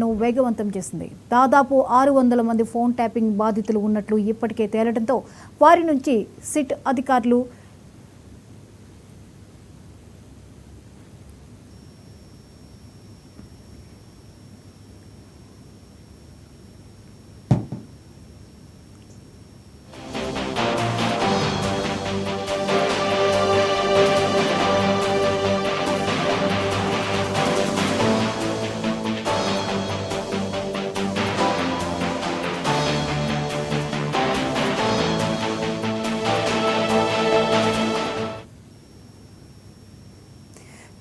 ను వేగవంతం చేసింది. దాదాపు 600 మంది ఫోన్ ట్యాపింగ్ బాధితులు ఉన్నట్లు ఇప్పటికే తేలడంతో వారి నుంచి సిట్ అధికారులు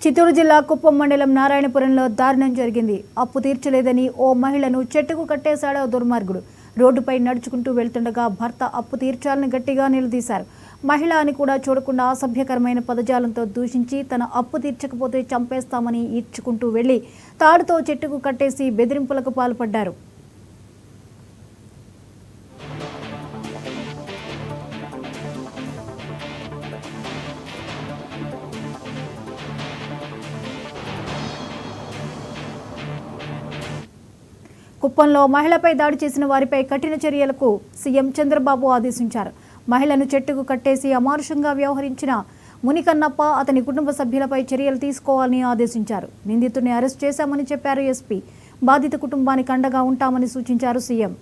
చిత్తూరు జిల్లా కుప్పం మండలం నారాయణపురంలో దారుణం జరిగింది. అప్పు తీర్చలేదని ఓ మహిళను చెట్టుకు కట్టేశాడు దుర్మార్గుడు. రోడ్డుపై నడుచుకుంటూ వెళ్తుండగా భర్త అప్పు తీర్చాలని గట్టిగా నిలదీశారు. మహిళ అని కూడా చూడకుండా అసభ్యకరమైన పదజాలంతో దూషించి తన అప్పు తీర్చకపోతే చంపేస్తామని ఈడ్చుకుంటూ వెళ్లి తాడుతో చెట్టుకు కట్టేసి బెదిరింపులకు పాల్పడ్డారు. కుప్పంలో మహిళపై దాడి చేసిన వారిపై కఠిన చర్యలకు సీఎం చంద్రబాబు ఆదేశించారు. మహిళను చెట్టుకు కట్టేసి అమానుషంగా వ్యవహరించిన మునికన్నప్ప అతని కుటుంబ సభ్యులపై చర్యలు తీసుకోవాలని ఆదేశించారు. నిందితుడిని అరెస్ట్ చేశామని చెప్పారు ఎస్పీ. బాధిత కుటుంబానికి అండగా ఉంటామని సూచించారు సీఎం.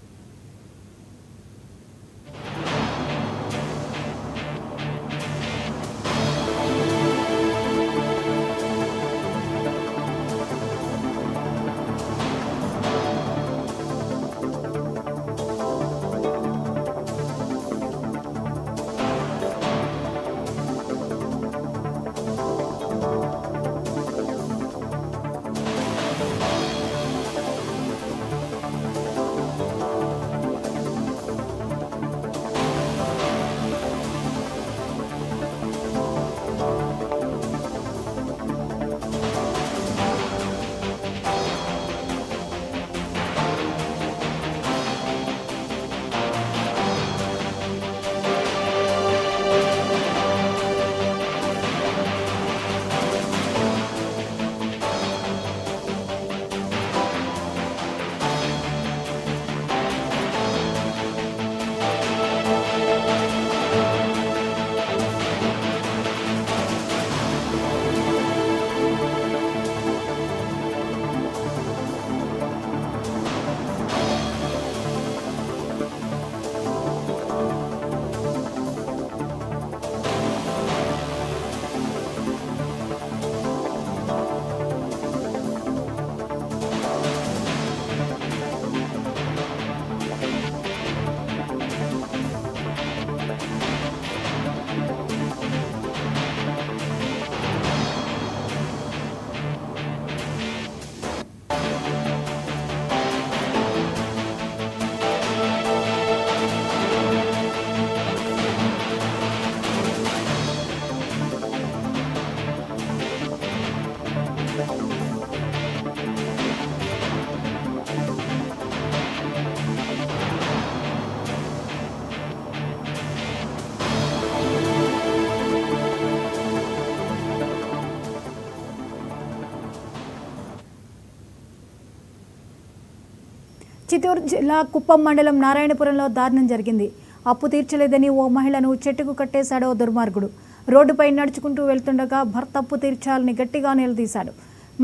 చిత్తూరు జిల్లా కుప్పం మండలం నారాయణపురంలో దారుణం జరిగింది. అప్పు తీర్చలేదని ఓ మహిళను చెట్టుకు కట్టేశాడు దుర్మార్గుడు. రోడ్డుపై నడుచుకుంటూ వెళ్తుండగా భర్త అప్పు తీర్చాలని గట్టిగా నిలదీశాడు.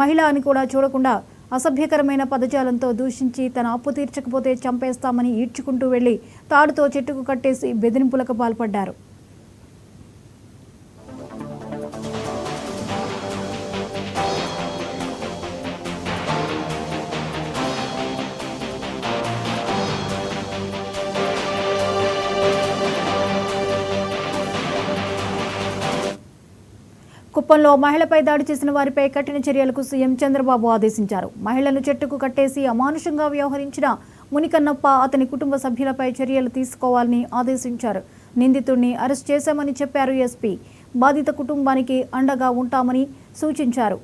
మహిళ అని కూడా చూడకుండా అసభ్యకరమైన పదజాలంతో దూషించి తన అప్పు తీర్చకపోతే చంపేస్తామని ఈడ్చుకుంటూ వెళ్లి తాడుతో చెట్టుకు కట్టేసి బెదిరింపులకు పాల్పడ్డారు. కుప్పంలో మహిళపై దాడి చేసిన వారిపై కఠిన చర్యలకు సీఎం చంద్రబాబు ఆదేశించారు. మహిళను చెట్టుకు కట్టేసి అమానుషంగా వ్యవహరించిన మునికన్నప్ప అతని కుటుంబ సభ్యులపై చర్యలు తీసుకోవాలని ఆదేశించారు. నిందితుడిని అరెస్ట్ చేశామని చెప్పారు ఎస్పీ. బాధిత కుటుంబానికి అండగా ఉంటామని సూచించారు.